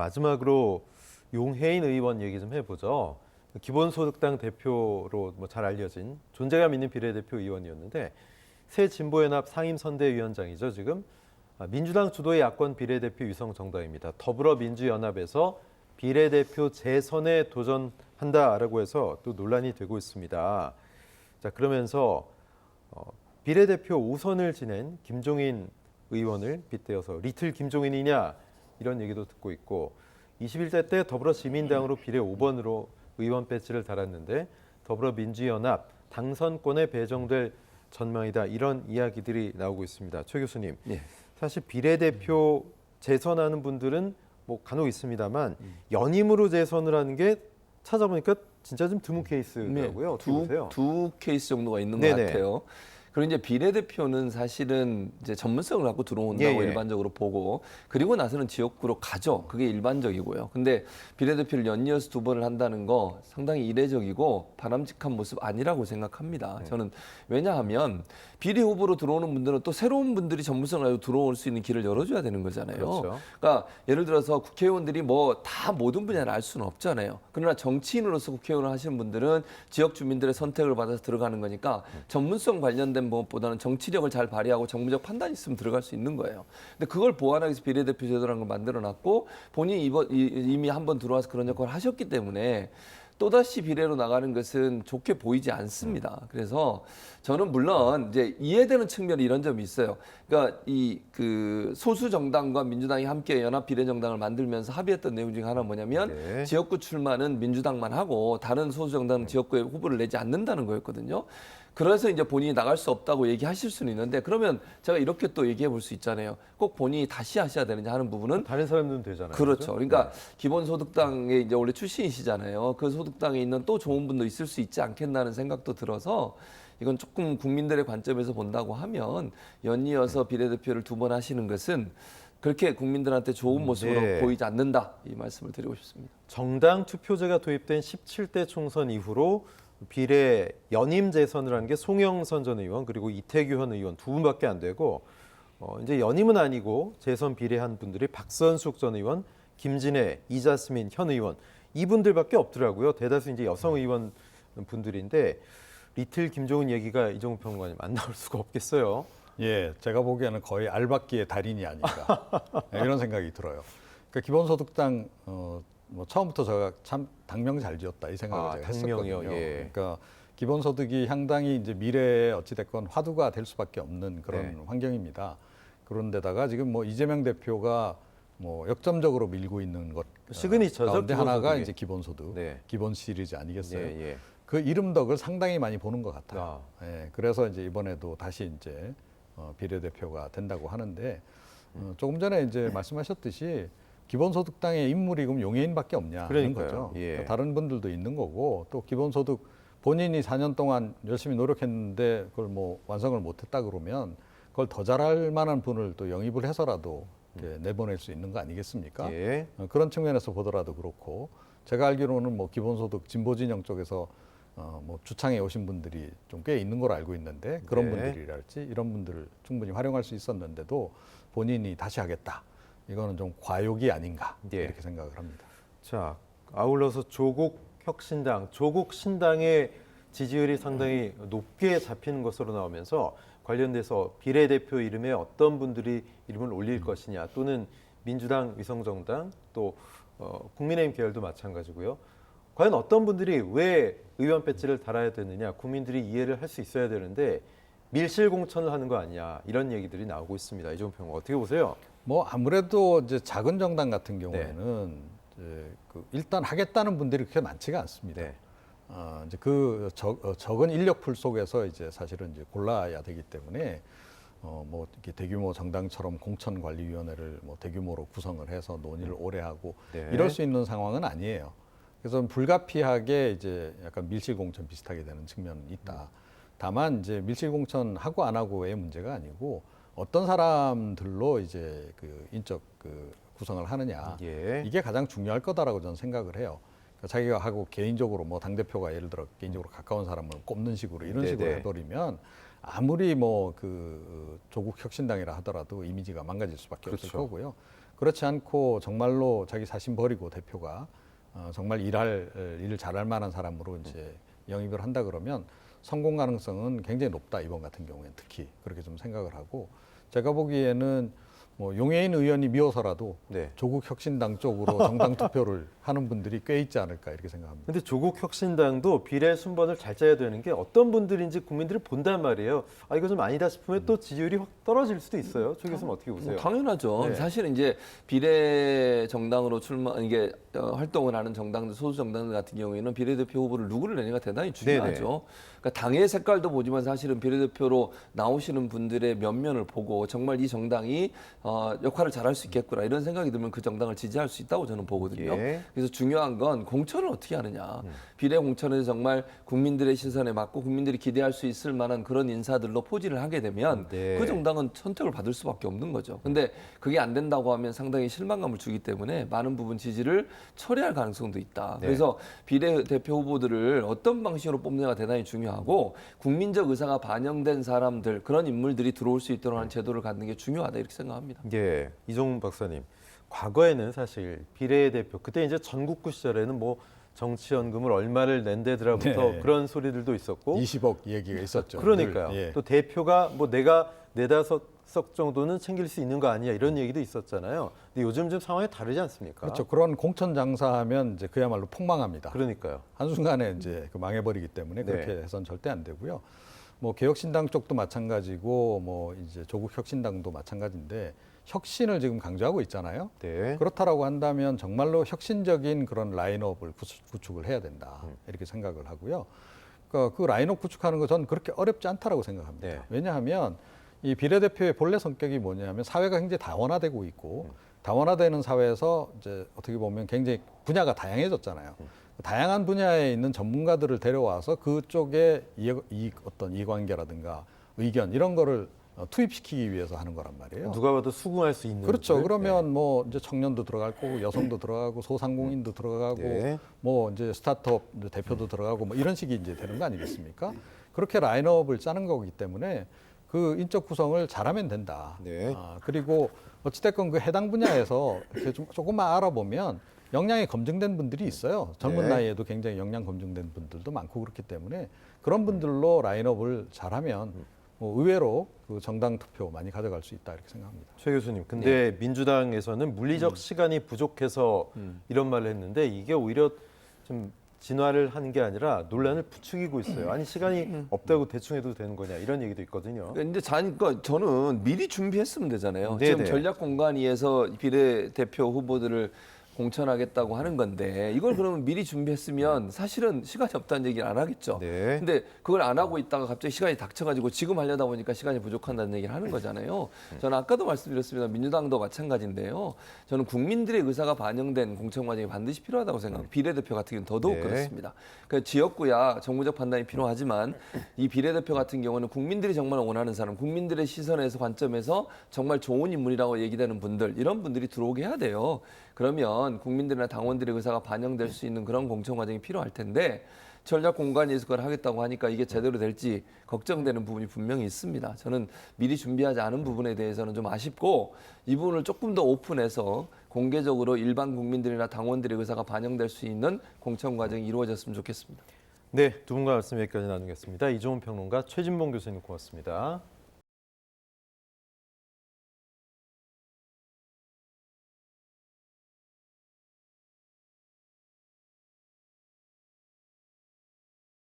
마지막으로 용해인 의원 얘기 좀 해보죠. 기본소득당 대표로 뭐 잘 알려진 존재감 있는 비례대표 의원이었는데 새진보연합 상임선대위원장이죠. 지금 민주당 주도의 야권 비례대표 유성 정당입니다. 더불어민주연합에서 비례대표 재선에 도전한다라고 해서 또 논란이 되고 있습니다. 자, 그러면서 비례대표 5선을 지낸 김종인 의원을 빗대어서 리틀 김종인이냐 이런 얘기도 듣고 있고 21대 때 더불어시민당으로 비례 5번으로 의원 배지를 달았는데 더불어민주연합 당선권에 배정될 전망이다 이런 이야기들이 나오고 있습니다. 최 교수님, 예. 사실 비례대표 재선하는 분들은 뭐 간혹 있습니다만 연임으로 재선을 하는 게 찾아보니까 진짜 좀 드문 케이스더라고요. 어떻게 보세요? 두 케이스 정도가 있는 네네. 것 같아요. 그리고 이제 비례대표는 사실은 이제 전문성을 갖고 들어온다고 예, 예. 일반적으로 보고 그리고 나서는 지역구로 가죠. 그게 일반적이고요. 근데 비례대표를 연이어서 두 번을 한다는 거 상당히 이례적이고 바람직한 모습 아니라고 생각합니다. 저는 왜냐하면 비례 후보로 들어오는 분들은 또 새로운 분들이 전문성을 가지고 들어올 수 있는 길을 열어줘야 되는 거잖아요. 그렇죠. 그러니까 예를 들어서 국회의원들이 뭐 다 모든 분야를 알 수는 없잖아요. 그러나 정치인으로서 국회의원을 하시는 분들은 지역 주민들의 선택을 받아서 들어가는 거니까 전문성 관련된 무엇보다는 정치력을 잘 발휘하고 정무적 판단이 있으면 들어갈 수 있는 거예요. 근데 그걸 보완하기 위해서 비례대표 제도라는 걸 만들어놨고 본인이 이미 한번 들어와서 그런 역할을 하셨기 때문에 또다시 비례로 나가는 것은 좋게 보이지 않습니다. 그래서 저는 물론 이제 이해되는 측면이 이런 점이 있어요. 그러니까 그 소수 정당과 민주당이 함께 연합 비례 정당을 만들면서 합의했던 내용 중에 하나는 뭐냐면 네. 지역구 출마는 민주당만 하고 다른 소수 정당은 지역구에 후보를 내지 않는다는 거였거든요. 그래서 이제 본인이 나갈 수 없다고 얘기하실 수는 있는데 그러면 제가 이렇게 또 얘기해 볼 수 있잖아요. 꼭 본인이 다시 하셔야 되느냐 하는 부분은 다른 사람들은 되잖아요. 그렇죠. 그러니까 기본소득당에 이제 원래 출신이시잖아요. 그 소득당에 있는 또 좋은 분도 있을 수 있지 않겠나는 생각도 들어서 이건 조금 국민들의 관점에서 본다고 하면 연이어서 비례대표를 두 번 하시는 것은 그렇게 국민들한테 좋은 모습으로 네. 보이지 않는다. 이 말씀을 드리고 싶습니다. 정당 투표제가 도입된 17대 총선 이후로 비례 연임 재선을 한 게 송영선 전 의원 그리고 이태규 현 의원 두 분밖에 안 되고 이제 연임은 아니고 재선 비례한 분들이 박선숙 전 의원, 김진애, 이자스민 현 의원 이분들밖에 없더라고요. 대다수 이제 여성 의원 분들인데 리틀 김종인 얘기가 이종우 평론가님 안 나올 수가 없겠어요. 예, 제가 보기에는 거의 알박기의 달인이 아닌가 이런 생각이 들어요. 그러니까 기본소득당 뭐 처음부터 제가 참 당명 잘 지었다 이 생각을 제가 당명이요? 했었거든요. 예. 그러니까 기본소득이 상당히 이제 미래에 어찌됐건 화두가 될 수밖에 없는 그런 네. 환경입니다. 그런데다가 지금 뭐 이재명 대표가 뭐 역점적으로 밀고 있는 것 시그니처죠, 가운데 하나가 기본소득이. 이제 기본소득, 네. 기본 시리즈 아니겠어요? 예, 예. 그 이름 덕을 상당히 많이 보는 것 같아요. 예, 그래서 이제 이번에도 다시 이제 비례대표가 된다고 하는데 조금 전에 이제 말씀하셨듯이 기본소득당의 인물이 그럼 용해인밖에 없냐는 그러니까요. 거죠. 예. 그러니까 다른 분들도 있는 거고 또 기본소득 본인이 4년 동안 열심히 노력했는데 그걸 뭐 완성을 못했다 그러면 그걸 더 잘할 만한 분을 또 영입을 해서라도 이렇게 내보낼 수 있는 거 아니겠습니까? 예. 그런 측면에서 보더라도 그렇고 제가 알기로는 뭐 기본소득 진보진영 쪽에서 뭐 주창에 오신 분들이 좀 꽤 있는 걸로 알고 있는데 그런 네. 분들이랄지 이런 분들을 충분히 활용할 수 있었는데도 본인이 다시 하겠다. 이거는 좀 과욕이 아닌가 예. 이렇게 생각을 합니다. 자, 아울러서 조국혁신당, 조국신당의 지지율이 상당히 높게 잡히는 것으로 나오면서 관련돼서 비례대표 이름에 어떤 분들이 이름을 올릴 것이냐 또는 민주당, 위성정당 또 국민의힘 계열도 마찬가지고요. 과연 어떤 분들이 왜 의원 배지를 달아야 되느냐 국민들이 이해를 할 수 있어야 되는데 밀실공천을 하는 거 아니냐 이런 얘기들이 나오고 있습니다. 이종우 평론가 어떻게 보세요? 뭐 아무래도 이제 작은 정당 같은 경우에는 이제 그 일단 하겠다는 분들이 그렇게 많지가 않습니다. 네. 이제 그 적은 인력풀 속에서 이제 사실은 이제 골라야 되기 때문에 뭐 이렇게 대규모 정당처럼 공천관리위원회를 뭐 대규모로 구성을 해서 논의를 오래 하고 네. 이럴 수 있는 상황은 아니에요. 그래서 불가피하게 이제 약간 밀실공천 비슷하게 되는 측면은 있다. 다만 이제 밀실공천 하고 안 하고의 문제가 아니고 어떤 사람들로 이제 그 인적 그 구성을 하느냐 예. 이게 가장 중요할 거다라고 저는 생각을 해요. 그러니까 자기가 하고 개인적으로 뭐 당 대표가 예를 들어 개인적으로 가까운 사람을 꼽는 식으로 이런 식으로 네네. 해버리면 아무리 뭐 그 조국 혁신당이라 하더라도 이미지가 망가질 수밖에 없을 그렇죠. 거고요. 그렇지 않고 정말로 자기 사심 버리고 대표가 정말 일을 잘할 만한 사람으로 이제 영입을 한다 그러면 성공 가능성은 굉장히 높다. 이번 같은 경우에는 특히 그렇게 좀 생각을 하고 제가 보기에는 뭐 용해인 의원이 미워서라도 네. 조국 혁신당 쪽으로 정당 투표를 하는 분들이 꽤 있지 않을까 이렇게 생각합니다. 근데 조국 혁신당도 비례 순번을 잘 짜야 되는 게 어떤 분들인지 국민들이 본단 말이에요. 아 이거 좀 아니다 싶으면 또 지지율이 확 떨어질 수도 있어요. 조 교수님 어떻게 보세요? 당연하죠. 네. 사실은 이제 비례 정당으로 이게 활동을 하는 정당들, 소수 정당들 같은 경우에는 비례대표 후보를 누구를 내냐가 대단히 중요하죠. 그러니까 당의 색깔도 보지만 사실은 비례대표로 나오시는 분들의 면면을 보고 정말 이 정당이 역할을 잘할 수 있겠구나 이런 생각이 들면 그 정당을 지지할 수 있다고 저는 보거든요. 예. 그래서 중요한 건 공천을 어떻게 하느냐. 비례 공천에서 정말 국민들의 시선에 맞고 국민들이 기대할 수 있을 만한 그런 인사들로 포진을 하게 되면 네. 그 정당은 선택을 받을 수밖에 없는 거죠. 근데 그게 안 된다고 하면 상당히 실망감을 주기 때문에 많은 부분 지지를 철회할 가능성도 있다. 네. 그래서 비례대표 후보들을 어떤 방식으로 뽑느냐가 대단히 중요하고 국민적 의사가 반영된 사람들 그런 인물들이 들어올 수 있도록 하는 제도를 갖는 게 중요하다 이렇게 생각합니다. 예, 이종훈 박사님. 과거에는 사실 비례대표 그때 이제 전국구 시절에는 뭐 정치연금을 얼마를 낸대더라부터 네. 그런 소리들도 있었고 20억 얘기가 있었죠. 그러니까요. 늘, 예. 또 대표가 뭐 내가 네다섯 석 정도는 챙길 수 있는 거 아니야 이런 얘기도 있었잖아요. 근데 요즘 좀 상황이 다르지 않습니까? 그렇죠. 그런 공천 장사하면 이제 그야말로 폭망합니다. 그러니까요. 한순간에 이제 그 망해버리기 때문에 네. 그렇게 해서는 절대 안 되고요. 뭐 개혁신당 쪽도 마찬가지고 뭐 이제 조국 혁신당도 마찬가지인데 혁신을 지금 강조하고 있잖아요. 네. 그렇다라고 한다면 정말로 혁신적인 그런 라인업을 구축을 해야 된다 이렇게 생각을 하고요. 그러니까 그 라인업 구축하는 거 저는 그렇게 어렵지 않다라고 생각합니다. 네. 왜냐하면 이 비례대표의 본래 성격이 뭐냐면 사회가 굉장히 다원화되고 있고 다원화되는 사회에서 이제 어떻게 보면 굉장히 분야가 다양해졌잖아요. 다양한 분야에 있는 전문가들을 데려와서 그쪽에 어떤 이해관계라든가 의견 이런 거를 투입시키기 위해서 하는 거란 말이에요. 누가 봐도 수긍할 수 있는 그렇죠. 분들? 그러면 뭐 이제 청년도 들어갈 거고 여성도 들어가고 소상공인도 들어가고 네. 뭐 이제 스타트업 대표도 들어가고 뭐 이런 식이 이제 되는 거 아니겠습니까? 그렇게 라인업을 짜는 거기 때문에 그 인적 구성을 잘하면 된다. 네. 그리고 어찌됐건 그 해당 분야에서 이렇게 좀 조금만 알아보면 역량이 검증된 분들이 있어요. 젊은 네. 나이에도 굉장히 역량 검증된 분들도 많고 그렇기 때문에 그런 분들로 라인업을 잘하면 뭐 의외로 그 정당 투표 많이 가져갈 수 있다 이렇게 생각합니다. 최 교수님, 근데 민주당에서는 물리적 시간이 부족해서 이런 말을 했는데 이게 오히려 좀 진화를 하는 게 아니라 논란을 부추기고 있어요. 아니 시간이 없다고 대충 해도 되는 거냐 이런 얘기도 있거든요. 근데 그러니까 저는 미리 준비했으면 되잖아요. 네네. 지금 전략공관위에서 비례대표 후보들을 공천하겠다고 하는 건데 이걸 그러면 미리 준비했으면 사실은 시간이 없다는 얘기를 안 하겠죠. 네. 근데 그걸 안 하고 있다가 갑자기 시간이 닥쳐가지고 지금 하려다 보니까 시간이 부족한다는 얘기를 하는 거잖아요. 저는 아까도 말씀드렸습니다. 민주당도 마찬가지인데요. 저는 국민들의 의사가 반영된 공천 과정이 반드시 필요하다고 생각합니다. 비례대표 같은 경우는 더더욱 네. 그렇습니다. 그 지역구야 정무적 판단이 필요하지만 이 비례대표 같은 경우는 국민들이 정말 원하는 사람, 국민들의 시선에서 관점에서 정말 좋은 인물이라고 얘기되는 분들 이런 분들이 들어오게 해야 돼요. 그러면 국민들이나 당원들의 의사가 반영될 수 있는 그런 공천 과정이 필요할 텐데 전략 공간에서 그걸 하겠다고 하니까 이게 제대로 될지 걱정되는 부분이 분명히 있습니다. 저는 미리 준비하지 않은 부분에 대해서는 좀 아쉽고 이 부분을 조금 더 오픈해서 공개적으로 일반 국민들이나 당원들의 의사가 반영될 수 있는 공천 과정이 이루어졌으면 좋겠습니다. 네, 두 분과 말씀 여기까지 나누겠습니다. 이종훈 평론가, 최진봉 교수님 고맙습니다.